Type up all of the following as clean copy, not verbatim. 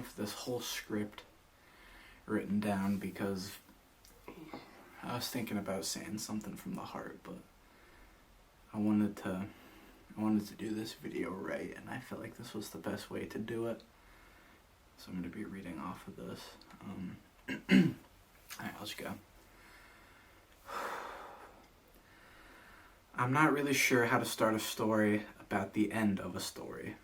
have this whole script written down because I was thinking about saying something from the heart, but I wanted to do this video right, and I felt like this was the best way to do it. So I'm going to be reading off of this. Alright, let's go. I'm not really sure how to start a story about the end of a story.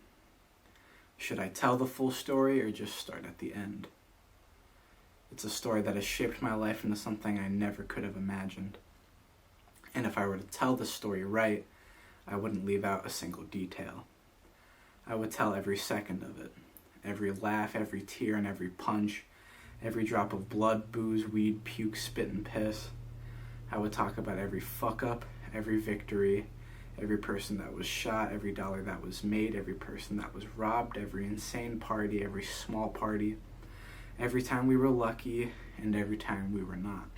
Should I tell the full story or just start at the end? It's a story that has shaped my life into something I never could have imagined. And if I were to tell the story right, I wouldn't leave out a single detail. I would tell every second of it. Every laugh, every tear, and every punch. Every drop of blood, booze, weed, puke, spit, and piss. I would talk about every fuck-up, every victory, every person that was shot, every dollar that was made, every person that was robbed, every insane party, every small party, every time we were lucky, and every time we were not.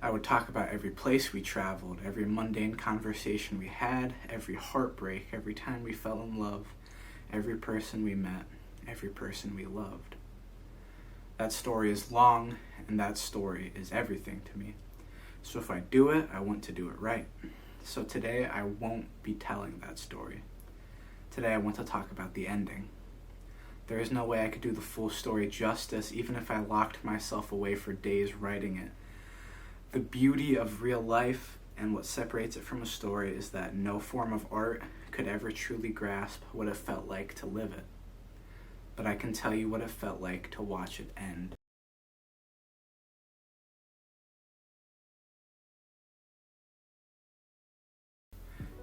I would talk about every place we traveled, every mundane conversation we had, every heartbreak, every time we fell in love, every person we met, every person we loved. That story is long, and that story is everything to me. So if I do it, I want to do it right. So today, I won't be telling that story. Today, I want to talk about the ending. There is no way I could do the full story justice, even if I locked myself away for days writing it. The beauty of real life and what separates it from a story is that no form of art could ever truly grasp what it felt like to live it. But I can tell you what it felt like to watch it end.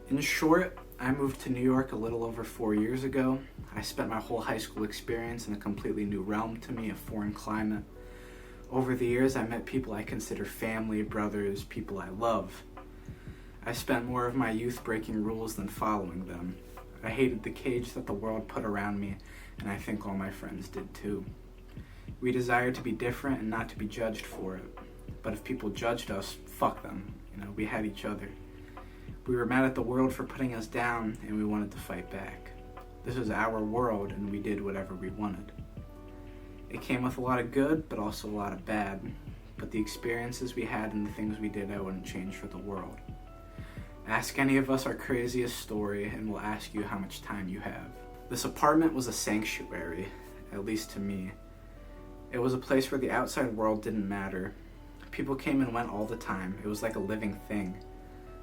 In short, I moved to New York a little over 4 years ago. I spent my whole high school experience in a completely new realm to me, a foreign climate. Over the years, I met people I consider family, brothers, people I love. I spent more of my youth breaking rules than following them. I hated the cage that the world put around me, and I think all my friends did too. We desired to be different and not to be judged for it. But if people judged us, fuck them. We had each other. We were mad at the world for putting us down, and we wanted to fight back. This was our world, and we did whatever we wanted. It came with a lot of good, but also a lot of bad. But the experiences we had and the things we did, I wouldn't change for the world. Ask any of us our craziest story, and we'll ask you how much time you have. This apartment was a sanctuary, at least to me. It was a place where the outside world didn't matter. People came and went all the time. It was like a living thing.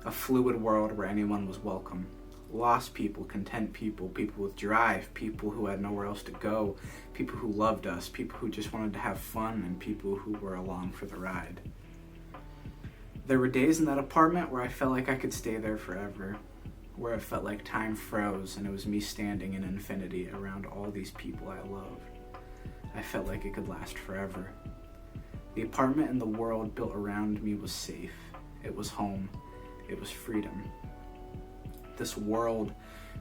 A fluid world where anyone was welcome. Lost people, content people, people with drive, people who had nowhere else to go, people who loved us, people who just wanted to have fun, and people who were along for the ride. There were days in that apartment where I felt like I could stay there forever, where it felt like time froze and it was me standing in infinity around all these people I loved. I felt like it could last forever. The apartment and the world built around me was safe. It was home. It was freedom. This world,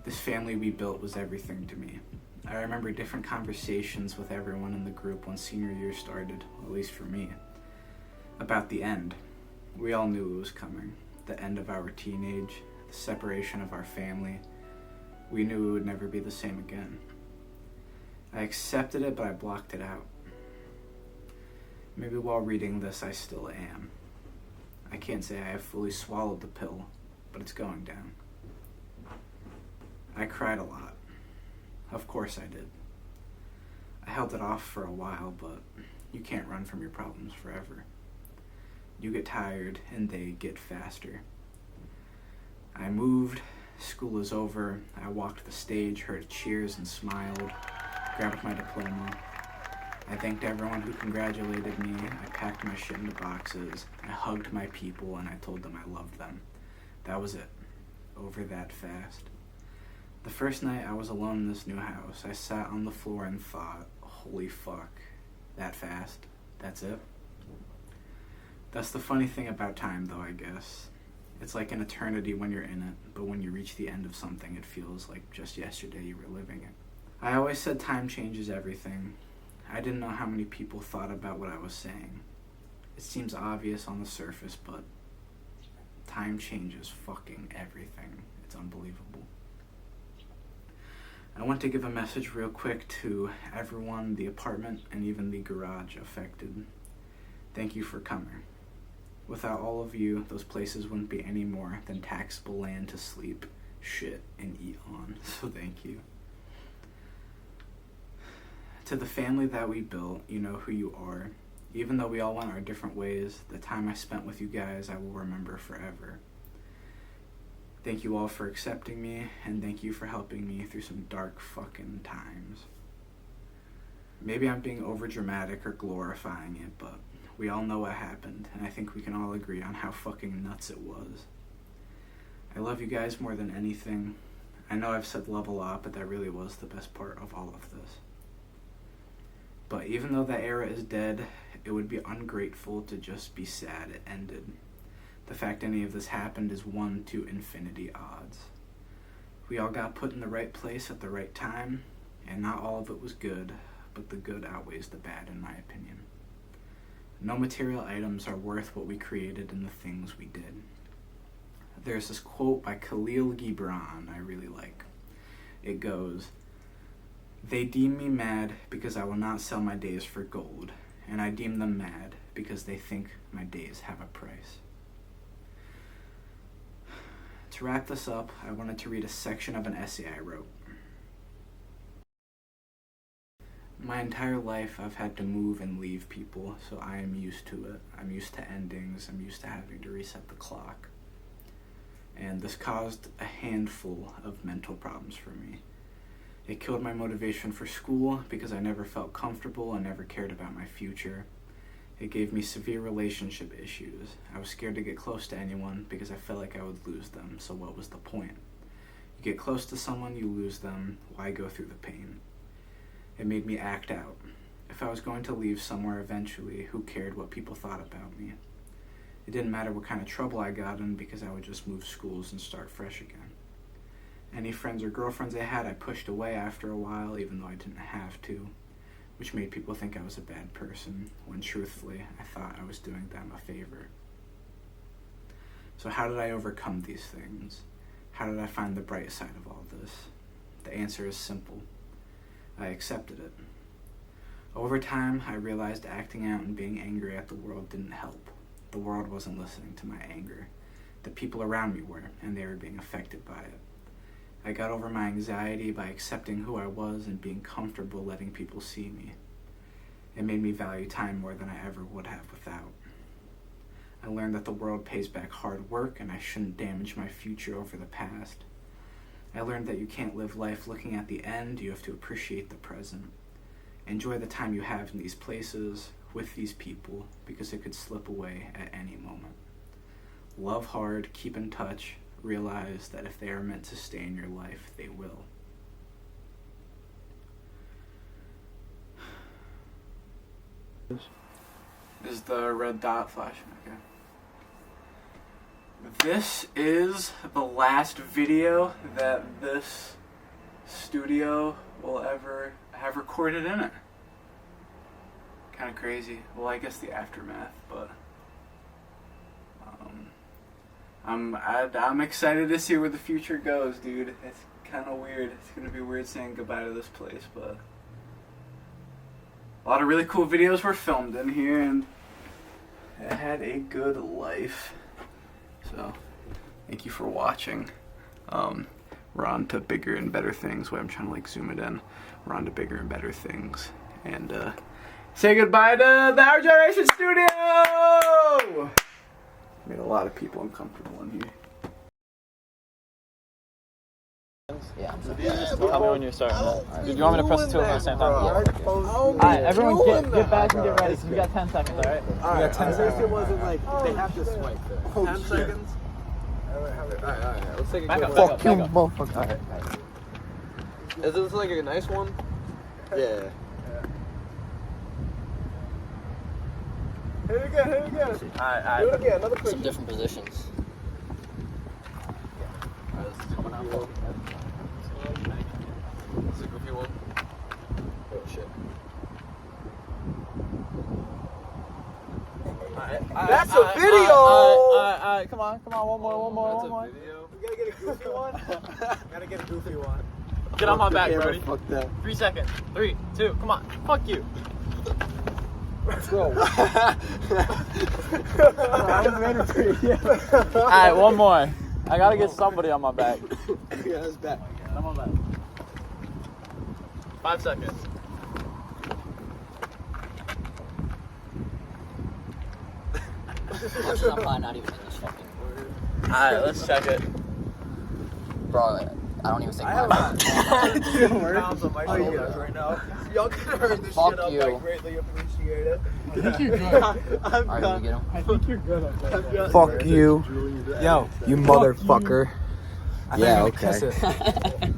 this family we built was everything to me. I remember different conversations with everyone in the group when senior year started, at least for me, about the end. We all knew it was coming. The end of our teenage, the separation of our family. We knew it would never be the same again. I accepted it, but I blocked it out. Maybe while reading this, I still am. I can't say I have fully swallowed the pill, but it's going down. I cried a lot. Of course I did. I held it off for a while, but you can't run from your problems forever. You get tired, and they get faster. I moved, school is over, I walked the stage, heard cheers and smiled, grabbed my diploma. I thanked everyone who congratulated me, I packed my shit into boxes, I hugged my people, and I told them I loved them. That was it. Over that fast. The first night I was alone in this new house, I sat on the floor and thought, holy fuck, that fast? That's it? That's the funny thing about time, though, I guess. It's like an eternity when you're in it, but when you reach the end of something, it feels like just yesterday you were living it. I always said time changes everything. I didn't know how many people thought about what I was saying. It seems obvious on the surface, but time changes fucking everything. It's unbelievable. I want to give a message real quick to everyone, the apartment, and even the garage affected. Thank you for coming. Without all of you, those places wouldn't be any more than taxable land to sleep, shit, and eat on. So thank you. To the family that we built, you know who you are. Even though we all went our different ways, the time I spent with you guys I will remember forever. Thank you all for accepting me, and thank you for helping me through some dark fucking times. Maybe I'm being overdramatic or glorifying it, but we all know what happened, and I think we can all agree on how fucking nuts it was. I love you guys more than anything. I know I've said love a lot, but that really was the best part of all of this. But even though that era is dead, it would be ungrateful to just be sad it ended. The fact any of this happened is 1 to infinity odds. We all got put in the right place at the right time, and not all of it was good, but the good outweighs the bad in my opinion. No material items are worth what we created and the things we did. There's this quote by Khalil Gibran I really like. It goes, "They deem me mad because I will not sell my days for gold, and I deem them mad because they think my days have a price." To wrap this up, I wanted to read a section of an essay I wrote. My entire life I've had to move and leave people, so I am used to it. I'm used to endings, I'm used to having to reset the clock. And this caused a handful of mental problems for me. It killed my motivation for school because I never felt comfortable and never cared about my future. It gave me severe relationship issues. I was scared to get close to anyone because I felt like I would lose them, so what was the point? You get close to someone, you lose them, why go through the pain? It made me act out. If I was going to leave somewhere eventually, who cared what people thought about me? It didn't matter what kind of trouble I got in because I would just move schools and start fresh again. Any friends or girlfriends I had, I pushed away after a while, even though I didn't have to, which made people think I was a bad person, when truthfully, I thought I was doing them a favor. So how did I overcome these things? How did I find the bright side of all this? The answer is simple. I accepted it. Over time, I realized acting out and being angry at the world didn't help. The world wasn't listening to my anger. The people around me were, and they were being affected by it. I got over my anxiety by accepting who I was and being comfortable letting people see me. It made me value time more than I ever would have without. I learned that the world pays back hard work and I shouldn't damage my future over the past. I learned that you can't live life looking at the end, you have to appreciate the present. Enjoy the time you have in these places, with these people, because it could slip away at any moment. Love hard, keep in touch, realize that if they are meant to stay in your life, they will. Is the red dot flashing? Okay. This is the last video that this studio will ever have recorded in it. Kind of crazy. Well, I guess the aftermath, but I'm excited to see where the future goes, dude. It's kind of weird. It's gonna be weird saying goodbye to this place, but a lot of really cool videos were filmed in here, and I had a good life. So, thank you for watching. We're on to bigger and better things. Wait, I'm trying to like zoom it in. We're on to bigger and better things, and say goodbye to the Our Generation Studio. Made a lot of people uncomfortable in here. Yeah. Tell me when you're starting. Right. Do you want me to press the two at the same time? Yeah. Alright, everyone get back and get ready. So we got 10 seconds, alright? We got 10 seconds. It wasn't like they have to swipe there. 10 seconds? Alright. Let's take a quick one. Fuck you, motherfucker. Alright. Is this like a nice one? Yeah. Hit it again. Alright. Do it again, another quick. Some different positions. Alright, this is coming out. It's a goofy one. Oh shit. That's a video! Alright, come on, one more. Video? We gotta get a goofy one. Get on my back, Brody. Fuck that. 3 seconds. 3, 2, come on. Fuck you. Bro. Alright, one more. I gotta get somebody on my back. Yeah, that's bad. I'm on back. 5 seconds. I'm probably not even in this fucking word. Alright, let's check it. Bro, I don't even think I have about pounds on my shoulders right now. Y'all can hurry this Fuck shit up. you. I greatly appreciate it. I think you're good. I'm Alright, done. we get him. I think you're good up there. Fuck you. Yo, you motherfucker. I Yeah, think I'm gonna okay. kiss it.